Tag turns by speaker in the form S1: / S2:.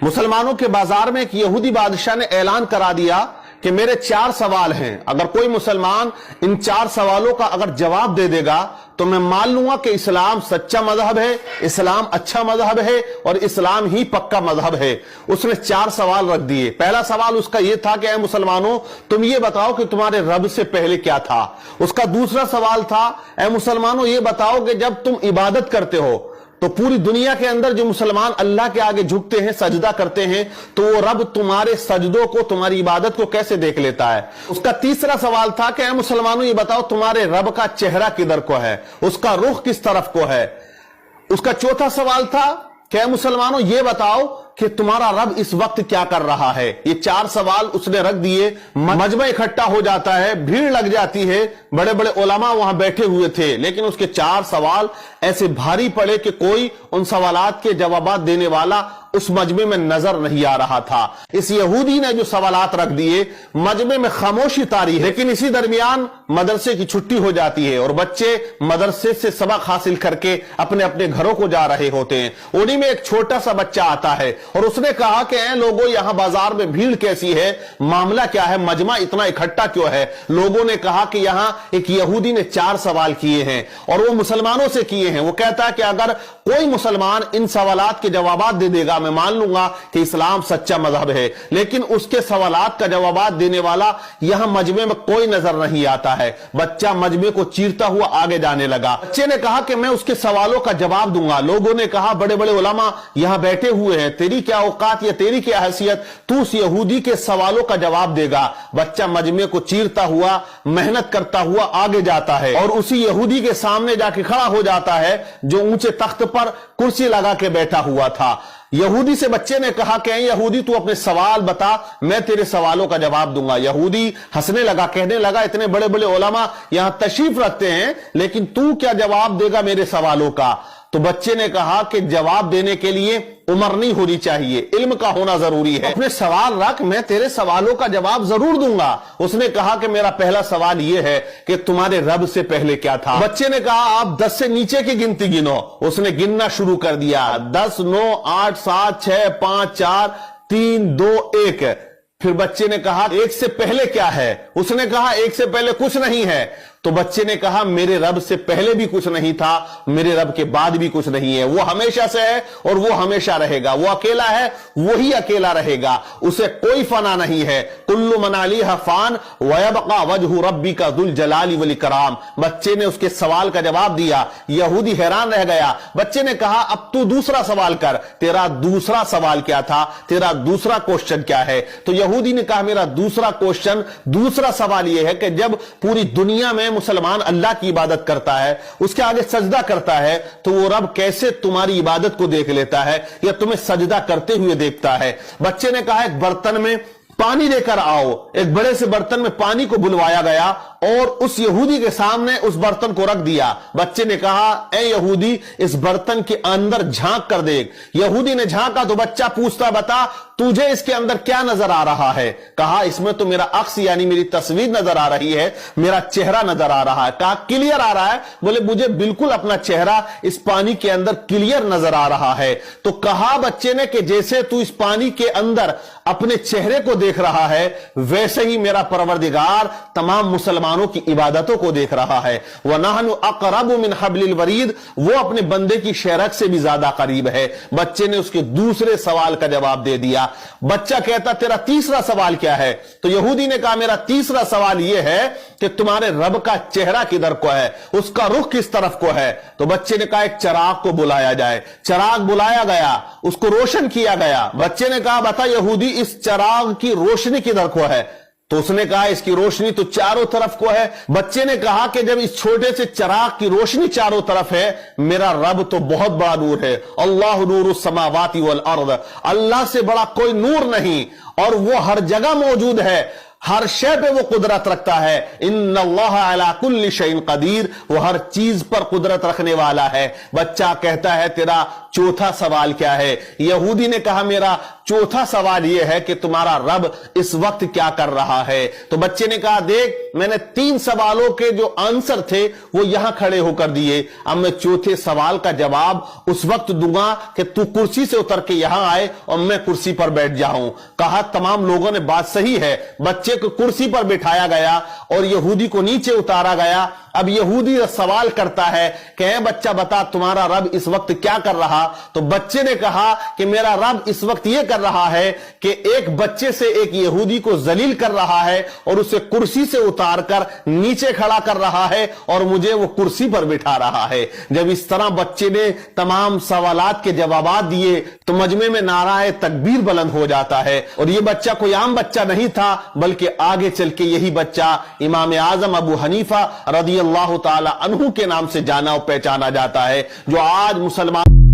S1: मुसलमानों के बाजार में एक यहूदी बादशाह ने ऐलान करा दिया कि मेरे 4 सवाल हैं, अगर कोई मुसलमान इन 4 सवालों का अगर जवाब दे देगा तो मैं मान लूंगा कि इस्लाम सच्चा मजहब है, इस्लाम अच्छा मजहब है और इस्लाम ही पक्का मजहब है। उसने 4 सवाल रख दिए। पहला सवाल उसका यह था कि ऐ मुसलमानों, तुम ये बताओ कि तुम्हारे रब से पहले क्या था। उसका दूसरा सवाल था, ऐ मुसलमानों ये बताओ कि जब तुम इबादत करते हो तो पूरी दुनिया के अंदर जो मुसलमान अल्लाह के आगे झुकते हैं, सजदा करते हैं, तो वो रब तुम्हारे सजदों को, तुम्हारी इबादत को कैसे देख लेता है। उसका तीसरा सवाल था कि ऐ मुसलमानों ये बताओ तुम्हारे रब का चेहरा किधर को है, उसका रुख किस तरफ को है। उसका चौथा सवाल था कि ऐ मुसलमानों ये बताओ कि तुम्हारा रब इस वक्त क्या कर रहा है। ये 4 सवाल उसने रख दिए। मजमा इकट्ठा हो जाता है, भीड़ लग जाती है, बड़े बड़े उलमा वहां बैठे हुए थे, लेकिन उसके 4 सवाल ऐसे भारी पड़े कि कोई उन सवालात के जवाबात देने वाला उस मजमे में नजर नहीं आ रहा था। इस यहूदी ने जो सवालात रख दिए, मजमे में खामोशी तारी है। लेकिन इसी दरमियान मदरसे की छुट्टी हो जाती है और बच्चे मदरसे से सबक हासिल करके अपने अपने घरों को जा रहे होते हैं। उन्हीं में एक छोटा सा बच्चा आता है और उसने कहा कि ऐ लोगों, यहां बाजार में भीड़ कैसी है, मामला क्या है, मजमा इतना इकट्ठा क्यों है। लोगों ने कहा कि यहां एक यहूदी ने 4 सवाल किए हैं और वो मुसलमानों से किए हैं। वो कहता है कि अगर कोई मुसलमान इन सवालात के जवाबात दे देगा, मैं मान लूंगा कि इस्लाम सच्चा मजहब है। लेकिन उसके सवालात का जवाबात देने वाला यहां मजमे में कोई नजर नहीं आता है। बच्चा मजमे को चीरता हुआ आगे जाने लगा। बच्चे ने कहा कि मैं उसके सवालों का जवाब दूंगा। लोगों ने कहा, बड़े बड़े उलमा यहां बैठे हुए हैं, तेरी क्या औकात या तेरी क्या हैसियत, तू उस यहूदी के सवालों का जवाब देगा। बच्चा मजमे को चीरता हुआ, मेहनत करता हुआ आगे जाता है और उसी यहूदी के सामने जाके खड़ा हो जाता है जो ऊंचे तख्त पर कुर्सी लगा के बैठा हुआ था। यहूदी से बच्चे ने कहा कि यहूदी तू अपने सवाल बता, मैं तेरे सवालों का जवाब दूंगा। यहूदी हंसने लगा, कहने लगा, इतने बड़े बड़े उलमा यहां तशरीफ रखते हैं, लेकिन तू क्या जवाब देगा मेरे सवालों का। तो बच्चे ने कहा कि जवाब देने के लिए उम्र नहीं होनी चाहिए, इल्म का होना जरूरी है। अपने सवाल रख, मैं तेरे सवालों का जवाब जरूर दूंगा। उसने कहा कि मेरा पहला सवाल यह है कि तुम्हारे रब से पहले क्या था। बच्चे ने कहा आप 10 से नीचे की गिनती गिनो। उसने गिनना शुरू कर दिया, 10, 9, 8, 7, 6, 5, 4, 3, 2, 1। फिर बच्चे ने कहा 1 से पहले क्या है। उसने कहा 1 से पहले कुछ नहीं है। तो बच्चे ने कहा मेरे रब से पहले भी कुछ नहीं था, मेरे रब के बाद भी कुछ नहीं है। वो हमेशा से है और वो हमेशा रहेगा। वो अकेला है, वही अकेला रहेगा, उसे कोई फना नहीं है। कुल्लु मन अलैहा फान व यबका वजहु रब्बिका दुल जलाली वल इकराम। बच्चे ने उसके सवाल का जवाब दिया। यहूदी हैरान रह गया। बच्चे ने कहा अब तू दूसरा सवाल कर, तेरा दूसरा सवाल क्या था, तेरा दूसरा क्वेश्चन क्या है। तो यहूदी ने कहा मेरा दूसरा क्वेश्चन, दूसरा सवाल यह है कि जब पूरी दुनिया में मुसलमान अल्लाह की इबादत करता है, उसके आगे सजदा करता है, तो वो रब कैसे तुम्हारी इबादत को देख लेता है या तुम्हें सजदा करते हुए देखता है। बच्चे ने कहा एक बर्तन में पानी लेकर आओ। एक बड़े से बर्तन में पानी को बुलवाया गया और उस यहूदी के सामने उस बर्तन को रख दिया। बच्चे ने कहा ए यहूदी, इस बर्तन के अंदर झांक कर देख। यहूदी ने झांका तो बच्चा पूछता, बता तुझे इसके अंदर क्या नजर आ रहा है। कहा इसमें तो मेरा अक्स यानी मेरी तस्वीर नजर आ रही है, मेरा चेहरा नजर आ रहा है। कहा क्लियर आ रहा है। बोले मुझे बिल्कुल अपना चेहरा इस पानी के अंदर क्लियर नजर आ रहा है। तो कहा बच्चे ने कि जैसे तू इस पानी के अंदर अपने चेहरे को देख रहा है, वैसे ही मेरा परवरदिगार तमाम मुसलमानों की इबादतों को देख रहा है। व नहनु अक़रबु मिन हब्लिल वरीद, वो अपने बंदे की शेरक से भी ज्यादा करीब है। बच्चे ने उसके दूसरे सवाल का जवाब दे दिया। बच्चा कहता तेरा तीसरा सवाल क्या है। तो यहूदी ने कहा मेरा तीसरा सवाल यह है कि तुम्हारे रब का चेहरा किधर को है, उसका रुख किस तरफ को है। तो बच्चे ने कहा एक चिराग को बुलाया जाए। चिराग बुलाया गया, उसको रोशन किया गया। बच्चे ने कहा बता यहूदी, इस चिराग की रोशनी किधर को है। तो उसने कहा इसकी रोशनी तो चारों तरफ को है। बच्चे ने कहा कि जब इस छोटे से चिराग की रोशनी चारों तरफ है, मेरा रब तो बहुत बड़ा नूर है। अल्लाह नूरुस समावाति वल अर्द, अल्लाह से बड़ा कोई नूर नहीं और वो हर जगह मौजूद है। ہر شے پہ وہ قدرت رکھتا ہے. ان اللہ علی کل شیء قدیر, وہ ہر چیز پر قدرت رکھنے والا ہے. بچہ کہتا ہے تیرا چوتھا سوال کیا ہے؟ یہودی نے کہا میرا چوتھا سوال یہ ہے کہ تمہارا رب اس وقت کیا کر رہا ہے. تو بچے نے کہا دیکھ میں نے 3 سوالوں کے جو آنسر تھے وہ یہاں کھڑے ہو کر دیے, اب میں چوتھے سوال کا جواب اس وقت دوں گا کہ تو کرسی سے اتر کے یہاں آئے اور میں کرسی پر بیٹھ جاؤں. کہا تمام لوگوں نے بات صحیح ہے. بچے کو کرسی پر بٹھایا گیا اور یہودی کو نیچے اتارا گیا. اب یہودی سوال کرتا ہے کہ اے بچہ بتا تمہارا رب اس وقت کیا کر رہا؟ تو بچے نے کہا کہ میرا رب اس وقت یہ کر رہا ہے کہ ایک بچے سے ایک یہودی کو ذلیل کر رہا ہے اور اسے کرسی سے اتار کر نیچے کھڑا کر رہا ہے اور مجھے وہ کرسی پر بٹھا رہا ہے. جب اس طرح بچے نے تمام سوالات کے جوابات دیے تو مجمع میں نعرہ تکبیر بلند ہو جاتا ہے. اور یہ بچہ کوئی عام بچہ نہیں تھا بلکہ آگے چل کے یہی بچہ امام اعظم ابو حنیفہ رضی اللہ تعالی عنہ کے نام سے جانا اور پہچانا جاتا ہے, جو آج مسلمان